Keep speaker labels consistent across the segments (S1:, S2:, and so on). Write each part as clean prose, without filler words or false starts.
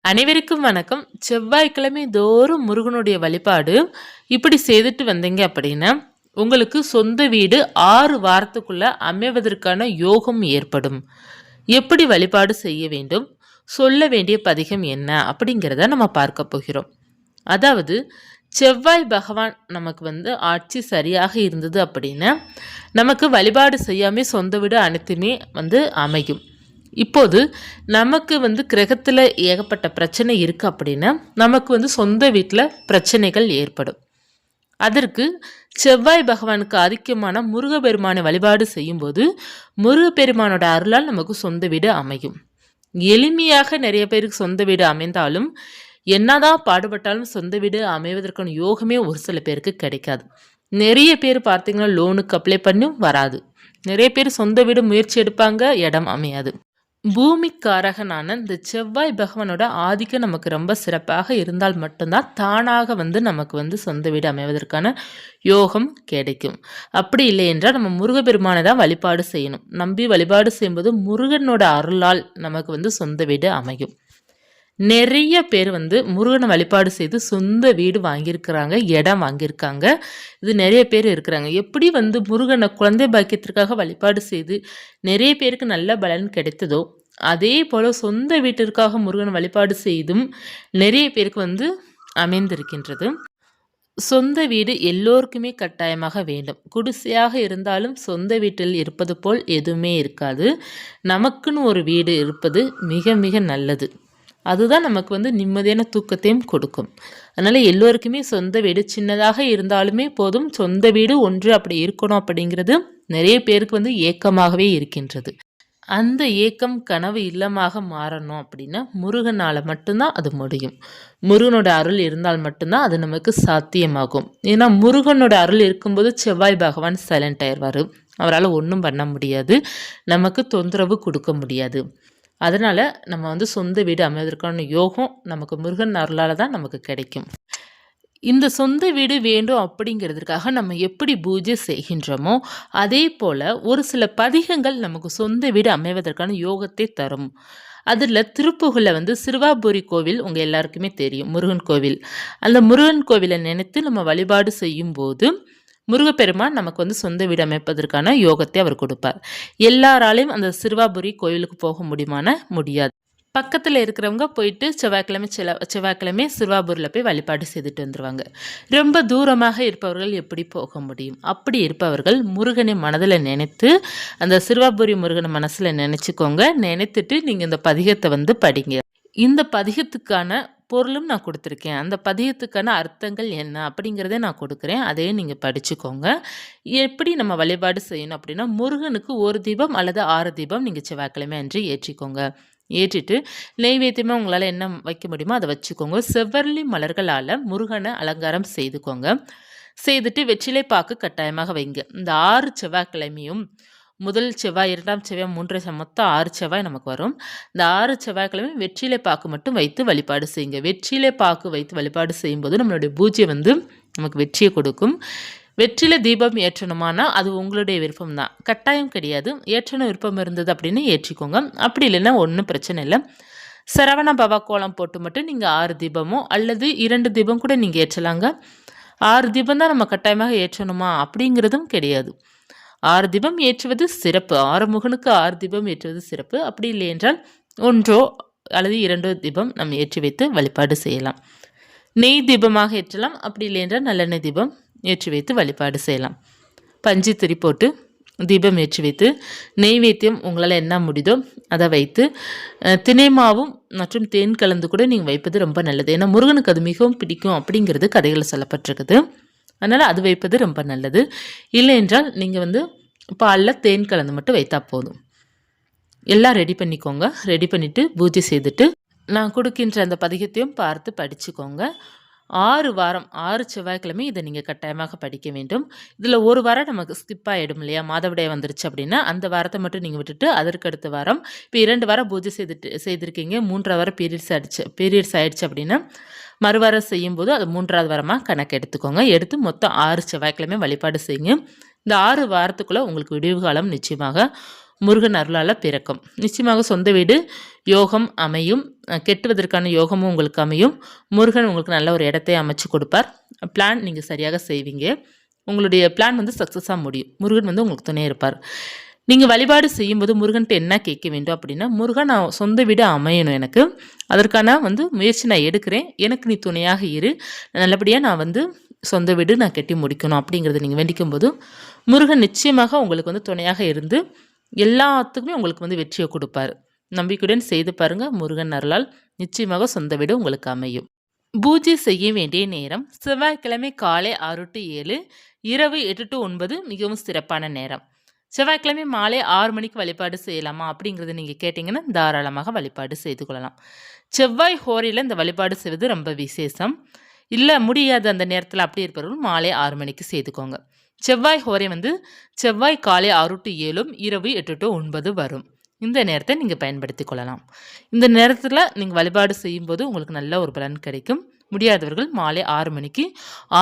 S1: அனைவருக்கும் வணக்கம். செவ்வாய்க்கிழமை தோறும் முருகனுடைய வழிபாடு இப்படி செய்துட்டு வந்தீங்க அப்படின்னா, உங்களுக்கு சொந்த வீடு 6 வாரத்துக்குள்ள அமைவதற்கான யோகம் ஏற்படும். எப்படி வழிபாடு செய்ய வேண்டும்? சொல்ல வேண்டிய பதிகம் என்ன? அப்படிங்கிறத நம்ம பார்க்க போகிறோம். அதாவது செவ்வாய் பகவான் நமக்கு ஆட்சி சரியாக இருந்தது அப்படின்னா, நமக்கு வழிபாடு செய்யாமல் சொந்த வீடு அனைத்துமே அமையும். இப்போது நமக்கு கிரகத்தில் ஏகப்பட்ட பிரச்சனை இருக்குது அப்படின்னா, நமக்கு சொந்த வீட்டில் பிரச்சனைகள் ஏற்படும். அதற்கு செவ்வாய் பகவானுக்கு அதிகமான முருகப்பெருமானை வழிபாடு செய்யும்போது முருகப்பெருமானோட அருளால் நமக்கு சொந்த வீடு அமையும். எளிமையாக நிறைய பேருக்கு சொந்த வீடு அமைந்தாலும் என்னதான் பாடுபட்டாலும் சொந்த வீடு அமைவதற்கான யோகமே ஒரு சில பேருக்கு கிடைக்காது. நிறைய பேர் பார்த்தீங்கன்னா லோனுக்கு அப்ளை பண்ணியும் வராது. நிறைய பேர் சொந்த வீடு முயற்சி எடுப்பாங்க, இடம் அமையாது. பூமிக்காரகனான இந்த செவ்வாய் பகவானோட ஆதிக்கம் நமக்கு ரொம்ப சிறப்பாக இருந்தால் மட்டும்தான் தானாக நமக்கு சொந்த வீடு அமைவதற்கான யோகம் கிடைக்கும். அப்படி இல்லை என்றால் நம்ம முருகப்பெருமானை தான் வழிபாடு செய்யணும். நம்பி வழிபாடு செய்யும்போது முருகனோட அருளால் நமக்கு சொந்த வீடு அமையும். நிறைய பேர் முருகனை வழிபாடு செய்து சொந்த வீடு வாங்கியிருக்கிறாங்க, இடம் வாங்கியிருக்காங்க. இது நிறைய பேர் இருக்கிறாங்க. எப்படி முருகனை குழந்தை பாக்கியத்திற்காக வழிபாடு செய்து நிறைய பேருக்கு நல்ல பலன் கிடைத்ததோ, அதே போல் சொந்த வீட்டிற்காக முருகனை வழிபாடு செய்தும் நிறைய பேருக்கு அமைந்திருக்கின்றது. சொந்த வீடு எல்லோருக்குமே கட்டாயமாக வேண்டும். குடிசையாக இருந்தாலும் சொந்த வீட்டில் இருப்பது போல் எதுவுமே இருக்காது. நமக்குன்னு ஒரு வீடு இருப்பது மிக மிக நல்லது. அதுதான் நமக்கு நிம்மதியான தூக்கத்தையும் கொடுக்கும். அதனால் எல்லோருக்குமே சொந்த வீடு சின்னதாக இருந்தாலுமே போதும், சொந்த வீடு ஒன்று அப்படி இருக்கணும் அப்படிங்கிறது நிறைய பேருக்கு ஏக்கமாகவே இருக்கின்றது. அந்த ஏக்கம் கனவு இல்லமாக மாறணும் அப்படின்னா முருகனால் மட்டும்தான் அது முடியும். முருகனோட அருள் இருந்தால் மட்டும்தான் அது நமக்கு சாத்தியமாகும். ஏன்னா முருகனோட அருள் இருக்கும்போது செவ்வாய் பகவான் சைலண்ட் ஆயிடுவார். அவரால் ஒன்றும் பண்ண முடியாது, நமக்கு தொந்தரவு கொடுக்க முடியாது. அதனால் நம்ம சொந்த வீடு அமைவதற்கான யோகம் நமக்கு முருகன் அருளால் தான் நமக்கு கிடைக்கும். இந்த சொந்த வீடு வேண்டும் அப்படிங்கிறதுக்காக நம்ம எப்படி பூஜை செய்கின்றோமோ அதே போல் ஒரு சில பதிகங்கள் நமக்கு சொந்த வீடு அமைவதற்கான யோகத்தை தரும். அதில் திருப்புகழில் சிறுவாபுரி கோவில் உங்கள் எல்லாருக்குமே தெரியும், முருகன் கோவில். அந்த முருகன் கோவிலை நினைத்து நம்ம வழிபாடு செய்யும்போது முருகப்பெருமான் நமக்கு சொந்த வீடு அமைப்பதற்கான யோகத்தை அவர் கொடுப்பார். எல்லாராலையும் அந்த சிறுவாபுரி கோவிலுக்கு போக முடியாது. பக்கத்தில் இருக்கிறவங்க போயிட்டு செவ்வாய்க்கிழமை சிறுவாபுரியில் போய் வழிபாடு செய்துட்டு வந்துடுவாங்க. ரொம்ப தூரமாக இருப்பவர்கள் எப்படி போக முடியும்? அப்படி இருப்பவர்கள் முருகனை மனதில் நினைத்து அந்த சிறுவாபுரி முருகனை மனசில் நினச்சிக்கோங்க. நினைத்துட்டு நீங்கள் இந்த பதிகத்தை படிங்க. இந்த பதிகத்துக்கான பொருளும் நான் கொடுத்துருக்கேன். அந்த பதிகத்துக்கான அர்த்தங்கள் என்ன அப்படிங்கிறதே நான் கொடுக்குறேன். அதையும் நீங்கள் படிச்சுக்கோங்க. எப்படி நம்ம வழிபாடு செய்யணும் அப்படின்னா, முருகனுக்கு 1 தீபம் அல்லது 6 தீபம் நீங்கள் செவ்வாய்க்கிழமை அன்று ஏற்றிக்கோங்க. ஏற்றிட்டு நெய்வேத்தியமாக உங்களால் என்ன வைக்க முடியுமோ அதை வச்சுக்கோங்க. செவ்வரளி மலர்களால் முருகனை அலங்காரம் செய்துக்கோங்க. செய்துட்டு வெற்றிலை பாக்கு கட்டாயமாக வைங்க. இந்த 6 செவ்வாய்க்கிழமையும் முதல் செவ்வாய், 2ஆம் செவ்வாய், 3 மொத்தம் 6 செவ்வாய் நமக்கு வரும். இந்த 6 செவ்வாய்க்கிழமை வெற்றிலை பாக்கு மட்டும் வைத்து வழிபாடு செய்யுங்க. வெற்றிலை பாக்கு வைத்து வழிபாடு செய்யும்போது நம்மளுடைய பூஜை நமக்கு வெற்றியை கொடுக்கும். வெற்றிலை தீபம் ஏற்றணுமானா அது உங்களுடைய விருப்பம் தான், கட்டாயம் கிடையாது. ஏற்றணும் விருப்பம் இருந்தது அப்படின்னு ஏற்றிக்கோங்க. அப்படி இல்லைன்னா ஒன்றும் பிரச்சனை இல்லை. சரவண பவா கோலம் போட்டு மட்டும் நீங்கள் 6 தீபமோ அல்லது 2 தீபம் கூட நீங்கள் ஏற்றலாங்க. 6 தீபம் தான் நம்ம கட்டாயமாக ஏற்றணுமா அப்படிங்கிறதும் கிடையாது. 6 தீபம் ஏற்றுவது சிறப்பு. ஆறுமுகனுக்கு 6 தீபம் ஏற்றுவது சிறப்பு. அப்படி இல்லை என்றால் 1 அல்லது 2 தீபம் நம்ம ஏற்றி வைத்து வழிபாடு செய்யலாம். நெய் தீபமாக ஏற்றலாம். அப்படி இல்லை என்றால் நல்லெண்ணெய் தீபம் ஏற்றி வைத்து வழிபாடு செய்யலாம். பஞ்சு திரி போட்டு தீபம் ஏற்றி வைத்து நெய்வேத்தியம் உங்களால் என்ன முடியுதோ அதை வைத்து தினைமாவும் மற்றும் தேன் கலந்து கூட நீங்கள் வைப்பது ரொம்ப நல்லது. ஏன்னா முருகனுக்கு அது மிகவும் பிடிக்கும் அப்படிங்கிறது கதைகளில் சொல்லப்பட்டிருக்குது. அதனால் அது வைப்பது ரொம்ப நல்லது. இல்லை என்றால் நீங்கள் பாலில் தேன் கலந்து மட்டும் வைத்தா போதும். எல்லாம் ரெடி பண்ணிக்கோங்க. ரெடி பண்ணிவிட்டு பூஜை செய்துட்டு நான் கொடுக்கின்ற அந்த பதிகத்தையும் பார்த்து படிச்சுக்கோங்க. 6 வாரம் 6 செவ்வாய்க்கிழமை இதை நீங்கள் கட்டாயமாக படிக்க வேண்டும். இதில் ஒரு வாரம் நமக்கு ஸ்கிப் ஆகிடும் இல்லையா, மாதவிடாய் வந்துருச்சு அப்படின்னா அந்த வாரத்தை மட்டும் நீங்கள் விட்டுட்டு அதற்கு அடுத்த வாரம் இப்போ 2 வாரம் பூஜை செய்திருக்கீங்க, 3ஆவது வாரம் பீரியட்ஸ் ஆயிடுச்சு அப்படின்னா மறுவாரம் செய்யும்போது அது 3ஆவது வாரமாக கணக்கு எடுத்துக்கோங்க. எடுத்து மொத்தம் 6 செவ்வாய்க்கிழமை வழிபாடு செய்யுங்க. இந்த 6 வாரத்துக்குள்ளே உங்களுக்கு விடிவு காலம் நிச்சயமாக முருகன் அருளால் பிறக்கும். நிச்சயமாக சொந்த வீடு யோகம் அமையும், கெட்டுவதற்கான யோகமும் உங்களுக்கு அமையும். முருகன் உங்களுக்கு நல்ல ஒரு இடத்தை அமைச்சு கொடுப்பார். பிளான் நீங்கள் சரியாக செய்வீங்க. உங்களுடைய பிளான் வந்து சக்ஸஸாக முடியும். முருகன் வந்து உங்களுக்கு துணை இருப்பார். நீங்கள் வழிபாடு செய்யும்போது முருகன்ட்டு என்ன கேட்க வேண்டும் அப்படின்னா, முருகன் நான் சொந்த வீடு அமையணும், எனக்கு அதற்கான வந்து முயற்சி நான் எடுக்கிறேன், எனக்கு நீ துணையாக இரு, நல்லபடியாக நான் வந்து சொந்த வீடு நான் கட்டி முடிக்கணும் அப்படிங்கிறத நீங்கள் வேண்டிக்கும் போது முருகன் நிச்சயமாக உங்களுக்கு வந்து துணையாக இருந்து எல்லாத்துக்குமே உங்களுக்கு வந்து வெற்றியை கொடுப்பார். நம்பிக்கையுடன் செய்து பாருங்கள். முருகன் அருளால் நிச்சயமாக சொந்த வீடு உங்களுக்கு அமையும். பூஜை செய்ய வேண்டிய நேரம் செவ்வாய்க்கிழமை காலை 6 to 7, இரவு 8 to 9 மிகவும் சிறப்பான நேரம். செவ்வாய்க்கிழமை மாலை 6 மணிக்கு வழிபாடு செய்யலாமா அப்படிங்கிறத நீங்கள் கேட்டிங்கன்னா தாராளமாக வழிபாடு செய்து கொள்ளலாம். செவ்வாய் ஹோரையில் இந்த வழிபாடு செய்வது ரொம்ப விசேஷம். இல்லை முடியாது அந்த நேரத்தில் அப்படி இருப்பவர்கள் மாலை 6 மணிக்கு செய்துக்கோங்க. செவ்வாய் ஹோரை வந்து செவ்வாய் காலை 6 to 7, இரவு 8 to 9 வரும். இந்த நேரத்தை நீங்கள் பயன்படுத்தி கொள்ளலாம். இந்த நேரத்தில் நீங்கள் வழிபாடு செய்யும்போது உங்களுக்கு நல்ல ஒரு பலன் கிடைக்கும். முடியாதவர்கள் மாலை 6 மணிக்கு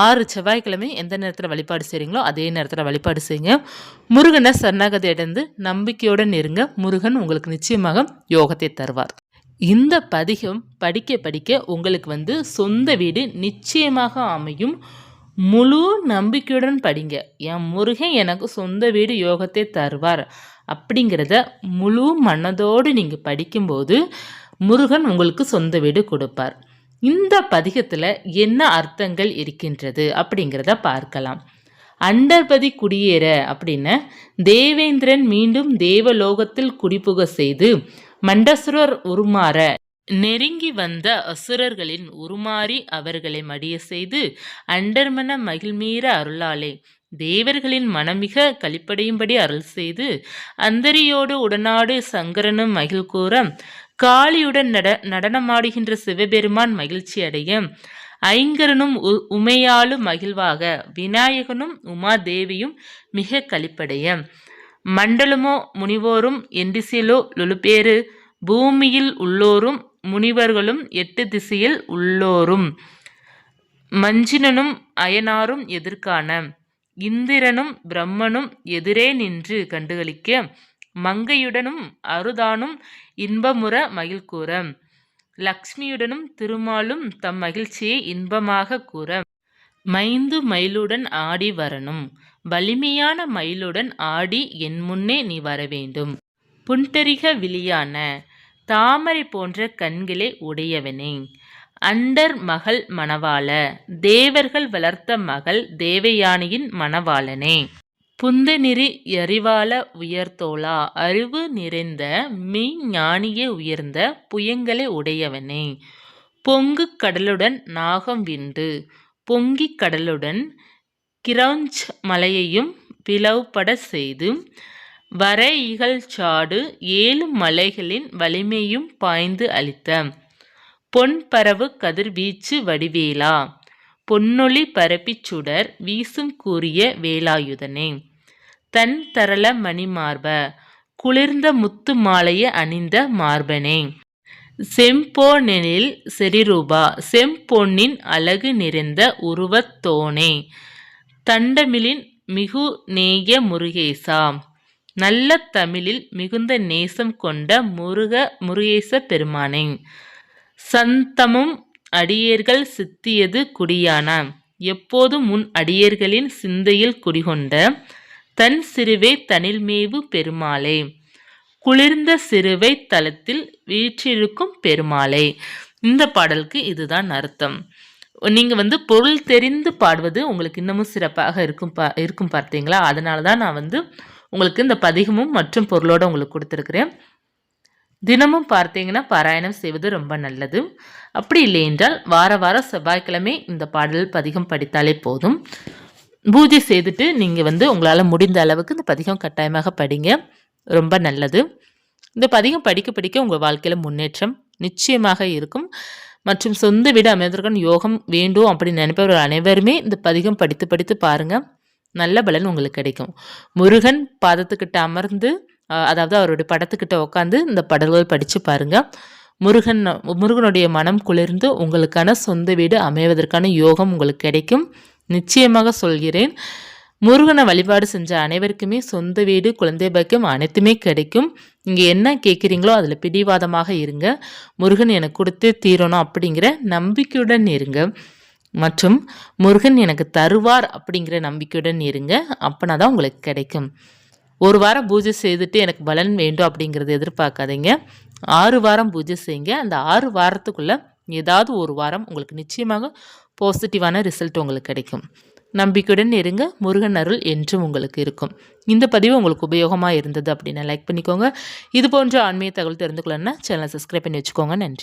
S1: 6 செவ்வாய்க்கிழமை எந்த நேரத்தில் வழிபாடு செய்கிறீங்களோ அதே நேரத்தில் வழிபாடு செய்யுங்க. முருகனை சரணாகதி அடைந்து நம்பிக்கையுடன் இருங்க. முருகன் உங்களுக்கு நிச்சயமாக யோகத்தை தருவார். இந்த பதிகம் படிக்க படிக்க உங்களுக்கு வந்து சொந்த வீடு நிச்சயமாக அமையும். முழு நம்பிக்கையுடன் படிங்க. என் முருகன் எனக்கு சொந்த வீடு யோகத்தை தருவார் அப்படிங்கிறத முழு மனதோடு நீங்கள் படிக்கும்போது முருகன் உங்களுக்கு சொந்த வீடு கொடுப்பார். இந்த பதிகத்தில் என்ன அர்த்தங்கள் இருக்கின்றது அப்படிங்கிறத பார்க்கலாம். அண்டர்பதி குடியேற அப்படின்னு தேவேந்திரன் மீண்டும் தேவலோகத்தில் குடிபுக செய்து மண்டசுரர் உருமாற நெருங்கி வந்த அசுரர்களின் உருமாறி அவர்களை மடிய செய்து அண்டர்மன மகிழ்மீற அருளாலே தேவர்களின் மனமிக கழிப்படையும்படி அருள் செய்து அந்தரியோடு உடனாடு சங்கரனும் மகிழ் கூற காளியுடன் நடனமாடுகின்ற சிவபெருமான் மகிழ்ச்சி அடைய ஐங்கரனும் உமையாலும் மகிழ்வாக விநாயகனும் உமாதேவியும் மிக கழிப்படைய மண்டலமோ முனிவோரும் எண்டிசிலோ லொலுப்பேறு பூமியில் உள்ளோரும் முனிவர்களும் 8 திசையில் உள்ளோரும் மஞ்சினனும் அயனாரும் எதிர்காண இந்திரனும் பிரம்மனும் எதிரே நின்று கண்டுகளிக்க மங்கையுடனும் அருதானும் இன்பமுற மகிழ்கூற லக்ஷ்மியுடனும் திருமாலும் தம் மகிழ்ச்சியை இன்பமாக கூற மைந்து மயிலுடன் ஆடி வரணும், வலிமையான மயிலுடன் ஆடி என் முன்னே நீ வரவேண்டும். புண்டரிக விழியான தாமரை போன்ற கண்களே உடையவனே, அண்டர் மகள் மணவாள தேவர்கள் வளர்த்த மகள் தேவயானியின் மணவாளனே, புந்தநெறி எறிவாள உயர்த்தோளா அறிவு நிறைந்த மெய்ஞானியே உயர்ந்த புயங்களை உடையவனே, பொங்கு கடலுடன் நாகம் விண்டு பொங்கி கடலுடன் கிரௌஞ்ச் மலையையும் பிளவுபட செய்து வர இகழ்ச்சாடு 7 மலைகளின் வலிமையும் பாய்ந்து அளித்த பொன்பரவு கதிர்வீச்சு வடிவேலா பொன்னொளி பரப்பிச் சுடர் வீசும் கூறிய வேலாயுதனே, தன் தரள மணிமார்ப குளிர்ந்த முத்து மாலையை அணிந்த மார்பனே, செம்பொன்னெழில் செறிரூபா செம்பொன்னின் அழகு நிறைந்த உருவத்தோனே, தண்டமிழின் மிகு நேய முருகேசா நல்ல தமிழில் மிகுந்த நேசம் கொண்ட முருகேச பெருமானே, சந்தமும் அடியேர்கள் சித்தியது குடியான எப்போதும் முன் அடியேர்களின் சிந்தையில் குடிகொண்ட தன் சிறுவை தனில்மேவு பெருமாளே, குளிர்ந்த சிறுவை தலத்தில் வீற்றிருக்கும் பெருமாளே. இந்த பாடலுக்கு இதுதான் அர்த்தம். நீங்கள் பொருள் தெரிந்து பாடுவது உங்களுக்கு இன்னமும் சிறப்பாக இருக்கும் பார்த்தீங்களா? அதனால தான் நான் உங்களுக்கு இந்த பதிகமும் மற்றும் பொருளோடு உங்களுக்கு கொடுத்துருக்குறேன். தினமும் பார்த்தீங்கன்னா பாராயணம் செய்வது ரொம்ப நல்லது. அப்படி இல்லை என்றால் வார செவ்வாய்க்கிழமை இந்த பாடல் பதிகம் படித்தாலே போதும். பூஜை செய்துட்டு நீங்கள் உங்களால் முடிந்த அளவுக்கு இந்த பதிகம் கட்டாயமாக படிங்க, ரொம்ப நல்லது. இந்த பதிகம் படிக்க படிக்க உங்கள் வாழ்க்கையில் முன்னேற்றம் நிச்சயமாக இருக்கும். மற்றும் சொந்த வீடு அமைவதற்கான யோகம் வேண்டும் அப்படின்னு நினைப்பவர்கள் அனைவருமே இந்த பதிகம் படித்து படித்து பாருங்கள், நல்ல பலன் உங்களுக்கு கிடைக்கும். முருகன் பாதத்துக்கிட்ட அமர்ந்து, அதாவது அவருடைய படத்துக்கிட்ட உட்காந்து இந்த பாடல்கள் படித்து பாருங்கள். முருகனுடைய மனம் குளிர்ந்து உங்களுக்கான சொந்த வீடு அமைவதற்கான யோகம் உங்களுக்கு கிடைக்கும். நிச்சயமாக சொல்கிறேன். முருகனை வழிபாடு செஞ்ச அனைவருக்குமே சொந்த வீடு, குழந்தை பாக்கியம் அனைத்துமே கிடைக்கும். நீங்கள் என்ன கேட்குறீங்களோ அதில் பிடிவாதமாக இருங்க. முருகன் எனக்கு கொடுத்தே தீரணும் அப்படிங்கிற நம்பிக்கையுடன் இருங்க. மற்றும் முருகன் எனக்கு தருவார் அப்படிங்கிற நம்பிக்கையுடன் இருங்க. அப்போனா தான் உங்களுக்கு கிடைக்கும். ஒரு வாரம் பூஜை செய்துட்டு எனக்கு பலன் வேண்டும் அப்படிங்கிறத எதிர்பார்க்காதீங்க. 6 வாரம் பூஜை செய்யுங்க. அந்த 6 வாரத்துக்குள்ளே ஏதாவது ஒரு வாரம் உங்களுக்கு நிச்சயமாக பாசிட்டிவான ரிசல்ட் உங்களுக்கு கிடைக்கும். நம்பிக்கையுடன் இருங்க. முருகன் அருள் என்றும் உங்களுக்கு இருக்கும். இந்த பதிவு உங்களுக்கு உபயோகமாக இருந்தது அப்படின்னா லைக் பண்ணிக்கோங்க. இது போன்ற ஆன்மீக தகவல் தெரிந்து கொள்ளணும்னா சேனலை சப்ஸ்கிரைப் பண்ணி வச்சுக்கோங்க. நன்றி.